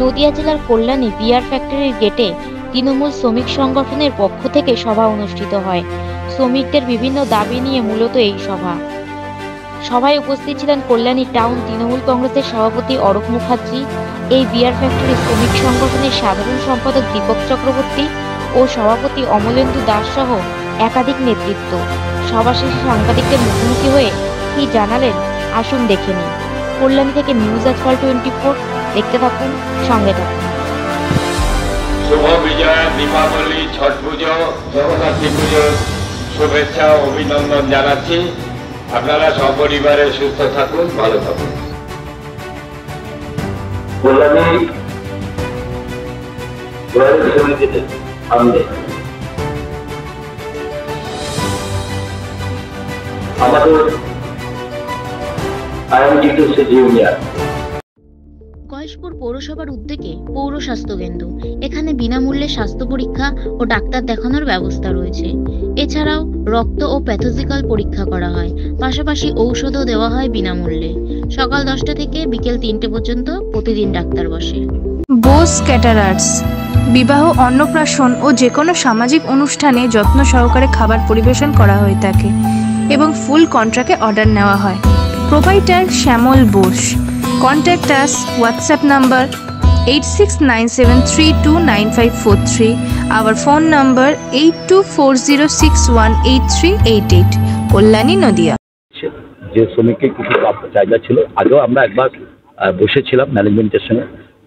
নদিয়া জেলার কল্যাণী বিয়ার ফ্যাক্টরির গেটে তৃণমূল শ্রমিক সংগঠনের পক্ষ থেকে সভা অনুষ্ঠিত হয়। শ্রমিকদের বিভিন্ন দাবি নিয়ে মূলত এই সভায় উপস্থিত ছিলেন কল্যাণী টাউন তৃণমূল কংগ্রেসের সভাপতি অরূপ মুখার্জি, এই বিয়ার ফ্যাক্টরি শ্রমিক সংগঠনের সাধারণ সম্পাদক দীপক চক্রবর্তী ও সভাপতি অমলেন্দু দাস সহ একাধিক নেতৃত্ব। সভা শেষে সাংবাদিকদের মুখোমুখি হয়ে কি জানালেন আসুন দেখে নিন। কল্যাণী থেকে নিউজ আজকাল 24, দেখতে থাকুন, সঙ্গে থাকুন। শুভ বিজয়া, দীপাবলি, ছট পুজো, জগদ্ধাত্রী পুজোর শুভেচ্ছা ও অভিনন্দন জানাচ্ছি। আপনারা সপরিবারে সুস্থ থাকুন, ভালো থাকুন। কল্যাণী সমিতিতে আমাদের গয়েশপুর পৌরসভার উদ্যোগে পৌর স্বাস্থ্য কেন্দ্র, এখানে বিনামূল্যে স্বাস্থ্য পরীক্ষা ও ডাক্তার দেখানোর ব্যবস্থা রয়েছে। এছাড়াও রক্ত ও প্যাথোলজিক্যাল পরীক্ষা করা হয়, পাশাপাশি ঔষধও দেওয়া হয় বিনামূল্যে। সকাল 10টা থেকে বিকেল 3টে পর্যন্ত প্রতিদিন ডাক্তার বসে। বোস ক্যাটারার্স বিবাহ, অন্নপ্রাশন ও যে কোনো সামাজিক অনুষ্ঠানে যত্ন সহকারে খাবার পরিবেশন করা হয়ে থাকে এবং ফুল কন্ট্রাক্টে অর্ডার নেওয়া হয়। Provider Shyamal Bose. Contact us, WhatsApp number 8697329543, our phone number 8240618388, Kalyani Nadia. যে শ্রমিকের কিছু চাহিদা ছিল, আগেও আমরা একবার বসেছিলাম ম্যানেজমেন্টের সঙ্গে,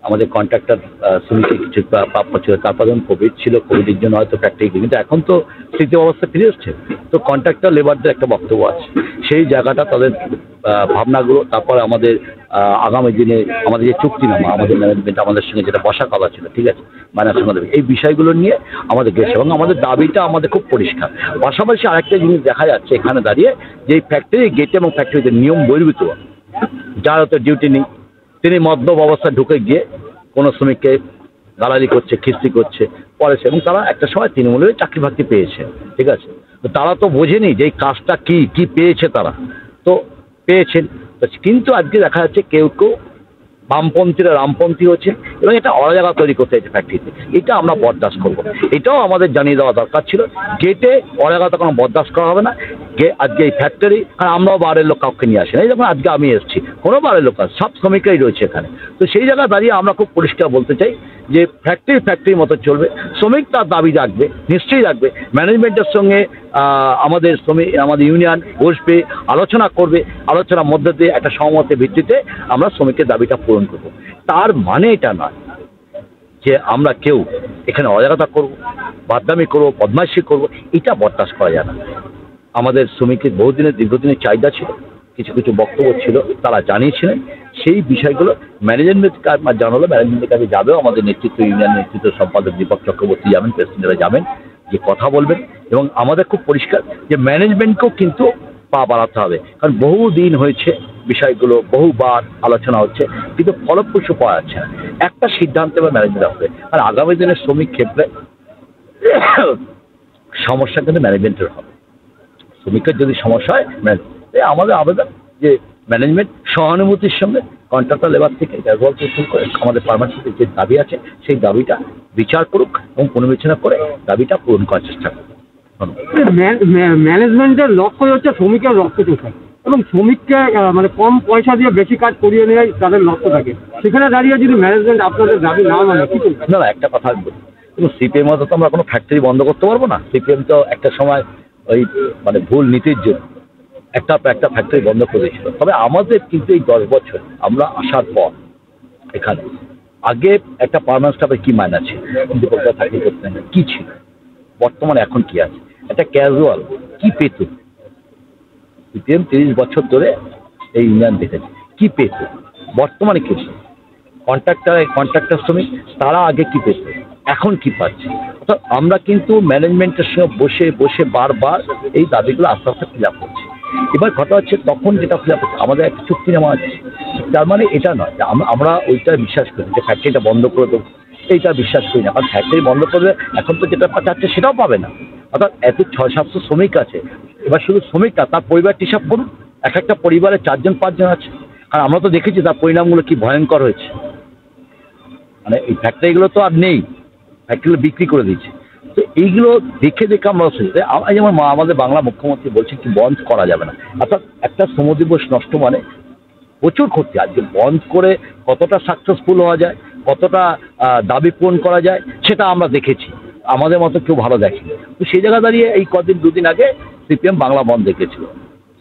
আমাদের কন্ট্রাক্টর শ্রমিকের কিছু প্রাপ্য ছিল, তারপর যখন কোভিড ছিল, কোভিডের জন্য হয়তো ফ্যাক্টরি, কিন্তু এখন তো স্থিতি অবস্থা ফিরে এসছে, তো কন্ট্রাক্টর লেবারদের একটা বক্তব্য আছে, সেই জায়গাটা তাদের ভাবনাগুলো, তারপরে আমাদের আগামী দিনে আমাদের যে চুক্তিনামা, আমাদের ম্যানেজমেন্ট আমাদের সঙ্গে যেটা বসা কথা ছিল, ঠিক আছে, মাইনার সঙ্গে এই বিষয়গুলো নিয়ে আমাদের গেছে এবং আমাদের দাবিটা আমাদের খুব পরিষ্কার। পাশাপাশি আরেকটা জিনিস দেখা যাচ্ছে এখানে দাঁড়িয়ে, যে এই ফ্যাক্টরি গেটে এবং ফ্যাক্টরিতে নিয়ম বহির্ভূত, যার হয়তো ডিউটি নেই, তিনি মদ্যপ অবস্থায় ঢুকে গিয়ে কোনো শ্রমিককে গালালি করছে, খিস্তি করছে, পড়েছে, এবং তারা একটা সময় তৃণমূলের চাকরি বাকরি পেয়েছে, ঠিক আছে, তো তারা তো বোঝেনি যে এই কাজটা কি পেয়েছে, তারা তো পেয়েছেন, কিন্তু আজকে দেখা যাচ্ছে কেউ বামপন্থীরা রামপন্থী হচ্ছে এবং এটা অরাজকতা তৈরি করতে চাইছে ফ্যাক্টরিতে। এটা আমরা বরদাস্ত করবো, এটাও আমাদের জানিয়ে দেওয়া দরকার ছিল। গেটে অরাজকতা কোনো বরদাস্ত করা হবে না। আজকে এই ফ্যাক্টরি, আর আমরাও বারের লোক কাউকে নিয়ে আসি না, এই যখন আজকে আমি এসেছি, কোনো বারের লোক সব শ্রমিকরাই রয়েছে এখানে, তো সেই জায়গায় দাঁড়িয়ে আমরা খুব পরিষ্কার বলতে চাই যে ফ্যাক্টরির মতো চলবে, শ্রমিক তার দাবি রাখবে, নিশ্চয়ই রাখবে, ম্যানেজমেন্টের সঙ্গে আমাদের ইউনিয়ন বসবে, আলোচনা করবে, আলোচনার মধ্যে দিয়ে একটা সহমতের ভিত্তিতে আমরা শ্রমিকের দাবিটা পূরণ করব। তার মানে এটা নয় যে আমরা কেউ এখানে অরাজকতা করবো, বাদনামি করবো, বদমাইশি করবো, এটা বরদাস্ত করা যায় না। আমাদের শ্রমিকের দীর্ঘদিনের চাহিদা ছিল, কিছু বক্তব্য ছিল, তারা জানিয়েছিলেন, সেই বিষয়গুলো ম্যানেজমেন্ট জানালো, ম্যানেজমেন্টের কাছে যাবেও আমাদের নেতৃত্ব, ইউনিয়ন নেতৃত্ব সম্পাদক দীপক চক্রবর্তী যাবেন, প্রেসিডেন্টরা যাবেন, যে কথা বলবেন, এবং আমাদের খুব পরিষ্কার যে ম্যানেজমেন্টকেও কিন্তু পা বাড়াতে হবে, কারণ বহুদিন হয়েছে বিষয়গুলো, বহুবার আলোচনা হচ্ছে, কিন্তু ফলপ্রসূ পাওয়া যাচ্ছে না। একটা সিদ্ধান্ত এবার ম্যানেজমেন্ট আসবে, আর আগামী দিনের শ্রমিক ক্ষেত্রে সমস্যা কিন্তু ম্যানেজমেন্টের হবে। শ্রমিকের যদি সমস্যা হয়, আমাদের আবেদন যে ম্যানেজমেন্ট সহানুভূতির সঙ্গে কন্ট্রাক্টর লেবার থেকে করে আমাদের পারমানেন্ট যে দাবি আছে, সেই দাবিটা বিচার করুক এবং পুনর্বিবেচনা করে দাবিটা পূরণ করার চেষ্টা করুক। ম্যানেজমেন্টের লক্ষ্য হচ্ছে শ্রমিকের রক্ত চোখা, এবং শ্রমিককে মানে কম পয়সা দিয়ে বেশি কাজ করিয়ে নেওয়াই তাদের লক্ষ্য থাকে। সেখানে দাঁড়িয়ে যদি ম্যানেজমেন্ট আপনাদের দাবি না মানে কি না, একটা কথা বলি, কিন্তু সিপিএম তো আমরা কোনো ফ্যাক্টরি বন্ধ করতে পারবো না। সিপিএম তো একটা সময় ওই মানে ভুল নীতির জন্য একটা ফ্যাক্টরি বন্ধ করে দিয়েছিল। তবে আমাদের কিন্তু এই 10 বছর আমরা আসার পর এখানে আগে একটা পার্মানেন্ট স্টাফের কি মান আছে, কিন্তু চাকরি করতে কি ছিল, বর্তমানে এখন কি আছে, একটা ক্যাজুয়াল কি পেত। সিপিএম 30 বছর ধরে এই ইউনিয়ন দেখেছে কি পেত, বর্তমানে কি কন্ট্রাক্টর শ্রমিক তারা আগে কি পেত, এখন কি পাচ্ছে। অর্থাৎ আমরা কিন্তু ম্যানেজমেন্টের সঙ্গে বসে বারবার এই দাবিগুলো আস্তে আস্তে ফিল আপ করছি। এবার কথা হচ্ছে তখন যেটা ফিল আপ হচ্ছে, আমাদের একটা চুক্তিনামা আছে, তার মানে এটা নয় যে আমরা ওইটা বিশ্বাস করি যে ফ্যাক্টরিটা বন্ধ করে দেবো, এইটা বিশ্বাস করি না। কারণ ফ্যাক্টরি বন্ধ করলে এখন তো যেটা চাচ্ছে সেটাও পাবে না। অর্থাৎ এত 600-700 শ্রমিক আছে, এবার শুধু শ্রমিকটা তার পরিবারটি হিসাব করুন, একটা পরিবারে 4-5 জন আছে। আর আমরা তো দেখেছি তার পরিণামগুলো কি ভয়ঙ্কর হয়েছে। মানে এই ফ্যাক্টরিগুলো তো আর নেই, ফ্যাক্টরিগুলো বিক্রি করে দিচ্ছে। তো এইগুলো দেখে দেখে আমরা অসুবিধা, যেমন আমাদের বাংলা মুখ্যমন্ত্রী বলছে কি বন্ধ করা যাবে না, অর্থাৎ একটা শ্রম দিবস নষ্ট মানে প্রচুর ক্ষতি। আজকে বন্ধ করে কতটা সাকসেসফুল হওয়া যায়, কতটা দাবি পূরণ করা যায় সেটা আমরা দেখেছি, আমাদের মতো কেউ ভালো দেখেনি। তো সেই জায়গা দাঁড়িয়ে এই দুদিন আগে সিপিএম বাংলা বন্ধ দেখেছিল।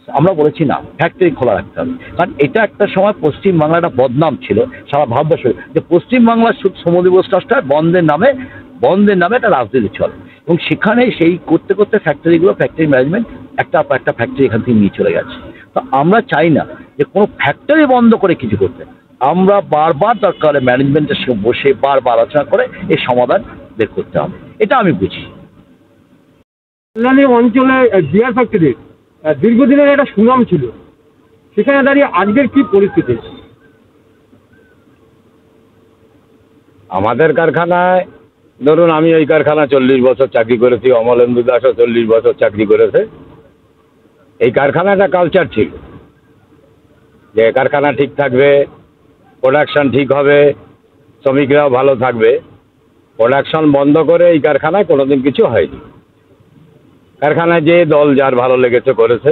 আমরা বলেছি না, ফ্যাক্টরি খোলা রাখতে হবে, কারণ এটা একটা সময় পশ্চিমবাংলা একটা বদনাম ছিল সারা ভারতবর্ষে, যে পশ্চিমবাংলার শ্রম দিবস নষ্ট হয় বন্ধের নামে একটা রাজনীতি চলে, এবং সেখানে সেই করতে করতে ফ্যাক্টরি ম্যানেজমেন্ট একটা ফ্যাক্টরি এখান থেকে নিয়ে চলে গেছে। তো আমরা চাই না যে কোনো ফ্যাক্টরি বন্ধ করে কিছু করতে, আমরা বারবার দরকার ম্যানেজমেন্টের সঙ্গে বসে বারবার আলোচনা করে এই সমাধান বের করতে হবে, এটা আমি বুঝি। কল্যাণী অঞ্চলে বিয়ার ফ্যাক্টরির দীর্ঘদিনের একটা সুনাম ছিল, সেখানে দাঁড়িয়ে আজকের কি পরিস্থিতি? আমাদের কারখানায় ধরুন, আমি এই কারখানা 40 বছর চাকরি করেছি, অমলেন্দু দাসও 40 বছর চাকরি করেছে। এই কারখানাটা কালচার ছিল যে কারখানা ঠিক থাকবে, প্রোডাকশন ঠিক হবে, শ্রমিকরাও ভালো থাকবে। প্রোডাকশন বন্ধ করে এই কারখানায় কোনোদিন কিছু হয়নি। কারখানায় যে দল যার ভালো লেগেছে করেছে,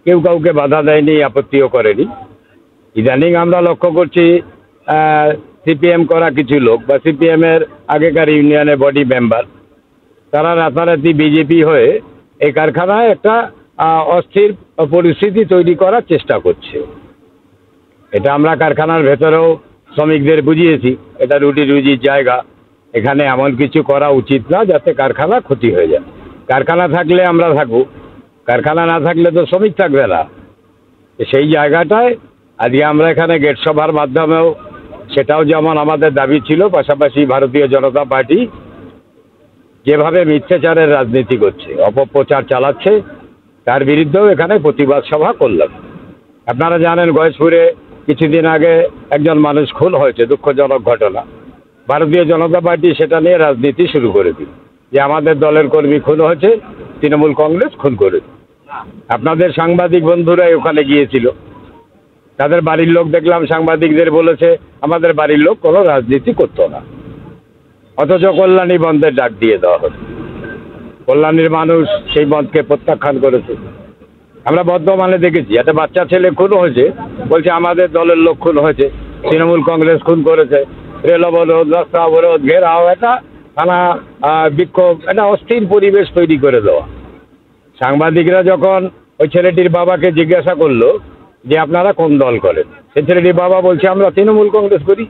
কেউ কাউকে বাধা দেয়নি, আপত্তিও করেনি। ইদানিং আমরা লক্ষ্য করছি সিপিএম করা কিছু লোক বা সিপিএমের আগেকার ইউনিয়নের বডি মেম্বার, তারা রাতারাতি বিজেপি হয়ে এই কারখানায় একটা অস্থির পরিস্থিতি তৈরি করার চেষ্টা করছে। এটা আমরা কারখানার ভেতরেও শ্রমিকদের বুঝিয়েছি, এটা রুজির জায়গা, এখানে এমন কিছু করা উচিত না যাতে কারখানা ক্ষতি হয়ে যায়। কারখানা থাকলে আমরা থাকবো, কারখানা না থাকলে তো শ্রমিক থাকবে না। সেই জায়গাটায় আজকে আমরা এখানে গেট সভার মাধ্যমেও, সেটাও যেমন আমাদের দাবি ছিল, পাশাপাশি ভারতীয় জনতা পার্টি যেভাবে মিথ্যাচারের রাজনীতি করছে, অপপ্রচার চালাচ্ছে, তার বিরুদ্ধেও এখানে প্রতিবাদ সভা করলাম। আপনারা জানেন গয়েশপুরে কিছুদিন আগে একজন মানুষ খুন হয়েছে, দুঃখজনক ঘটনা। ভারতীয় জনতা পার্টি সেটা নিয়ে রাজনীতি শুরু করে দিল যে আমাদের দলের কর্মী খুন হয়েছে, তৃণমূল কংগ্রেস খুন করেছে। আপনাদের সাংবাদিক বন্ধুরাই ওখানে গিয়েছিল, তাদের বাড়ির লোক দেখলাম সাংবাদিকদের বলেছে আমাদের বাড়ির লোক কোনো রাজনীতি করতো না, অথচ কল্যাণী বন্ধের ডাক দিয়ে দেওয়া হতো। কল্যাণীর মানুষ সেই বন্ধকে প্রত্যাখ্যান করেছে। আমরা বর্ধমানে দেখেছি একটা বাচ্চা ছেলে খুন হয়েছে, বলছে আমাদের দলের লোক খুন হয়েছে, তৃণমূল কংগ্রেস খুন করেছে। রেল অবরোধ, রাস্তা অবরোধ, ঘেরাও, একটা থানা বিক্ষোভ, একটা অস্থির পরিবেশ তৈরি করে দেওয়া। সাংবাদিকরা যখন ওই ছেলেটির বাবাকে জিজ্ঞাসা করলো যে আপনারা কোন দল করেন, সেই ছেলেটির বাবা বলছে আমরা তৃণমূল কংগ্রেস করি।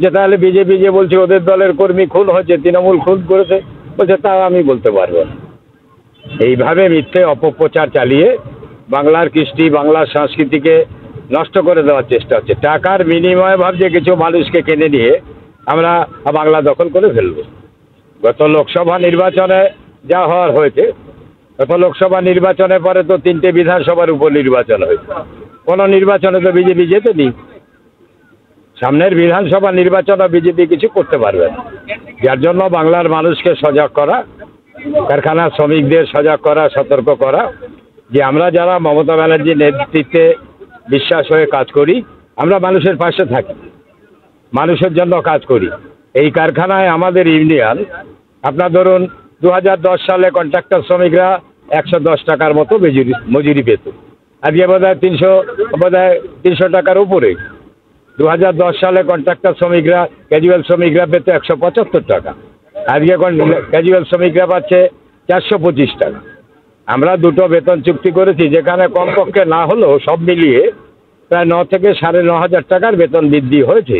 যে তাহলে বিজেপি যে বলছে ওদের দলের কর্মী খুন হয়েছে, তৃণমূল খুন করেছে, বলছে তা আমি বলতে পারবো না। এইভাবে মিথ্যে অপপ্রচার চালিয়ে বাংলার কৃষ্টি, বাংলার সংস্কৃতিকে নষ্ট করে দেওয়ার চেষ্টা হচ্ছে। টাকার বিনিময়ে ভাবছে কিছু মানুষকে কিনে নিয়ে আমরা বাংলা দখল করে ফেলব। গত লোকসভা নির্বাচনে যা হওয়ার হয়েছে, গত লোকসভা নির্বাচনের পরে তো 3টে বিধানসভার উপনির্বাচন হয়েছে, কোনো নির্বাচনে তো বিজেপি জেতেনি। সামনের বিধানসভা নির্বাচনও বিজেপি কিছু করতে পারবে না। যার জন্য বাংলার মানুষকে সজাগ করা, কারখানা শ্রমিকদের সজাগ করা, সতর্ক করা যে আমরা যারা মমতা ব্যানার্জির নেতৃত্বে বিশ্বাস হয়ে কাজ করি, আমরা মানুষের পাশে থাকি, মানুষের জন্য কাজ করি। এই কারখানায় আমাদের ইউনিয়ন, আপনার ধরুন 2010 সালে কন্ট্রাক্টর শ্রমিকরা 110 টাকার মতো মজুরি পেত, আজকে বোধহয় 300 টাকার উপরে। 2010 সালে কন্ট্রাক্টর শ্রমিকরা, ক্যাজুয়াল শ্রমিকরা পেত 175 টাকা, আজকে ক্যাজুয়াল শ্রমিকরা পাচ্ছে 425 টাকা। আমরা দুটো বেতন চুক্তি করেছি, যেখানে কমপক্ষে না হলেও সব মিলিয়ে প্রায় 9 থেকে 9,500 টাকার বেতন বৃদ্ধি হয়েছে।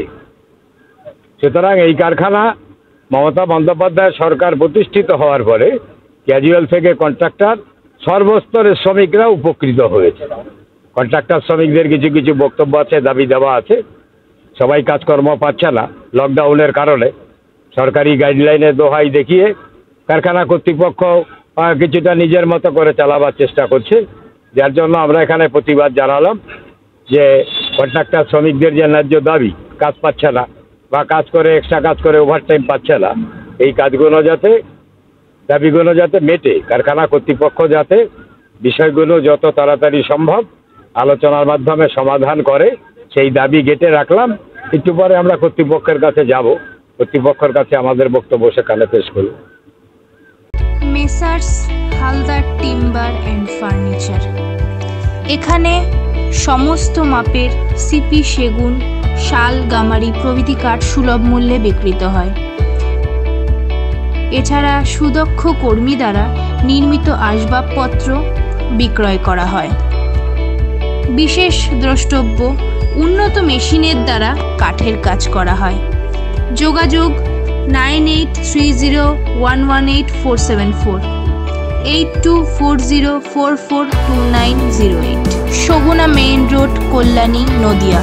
সুতরাং এই কারখানা মমতা বন্দ্যোপাধ্যায় সরকার প্রতিষ্ঠিত হওয়ার পরে ক্যাজুয়াল থেকে কন্ট্রাক্টর সর্বস্তরের শ্রমিকরা উপকৃত হয়েছে। কন্ট্রাক্টর শ্রমিকদের কিছু কিছু বক্তব্য আছে, দাবি দেওয়া আছে, সবাই কাজকর্ম পাচ্ছে না লকডাউনের কারণে। সরকারি গাইডলাইনের দোহাই দেখিয়ে কারখানা কর্তৃপক্ষ কিছুটা নিজের মতো করে চালাবার চেষ্টা করছে, যার জন্য আমরা এখানে প্রতিবাদ জানালাম যে কন্ট্রাক্টর শ্রমিকদের যে ন্যায্য দাবি, কাজ পাচ্ছে না বা কাজ করে এক্সট্রা কাজ করে ওভারটাইম পাচ্ছে না, এই কাজগুলো যাতে, দাবিগুলো যাতে মেটে, কারখানা কর্তৃপক্ষ যাতে বিষয়গুলো যত তাড়াতাড়ি সম্ভব আলোচনার মাধ্যমে সমাধান করে, সেই দাবি গেটে রাখলাম। একটু পরে আমরা কর্তৃপক্ষের কাছে যাব, কর্তৃপক্ষের কাছে আমাদের বক্তব্য সেখানে পেশ করব। Messrs Haldar timber and furniture, এখানে সমস্ত মাপের সিপি, সেগুন, শাল, গামারি প্রভৃতি কাঠ সুলভ মূল্যে বিক্রিত হয়। এছাড়া সুদক্ষ কর্মী দ্বারা নির্মিত আসবাবপত্র বিক্রয় করা হয়। বিশেষ দ্রষ্টব্য, উন্নত মেশিনের দ্বারা কাঠের কাজ করা হয়। যোগাযোগ 9830118474, 8240442908, সগুনা মেইন রোড, কল্যাণী, নদিয়া।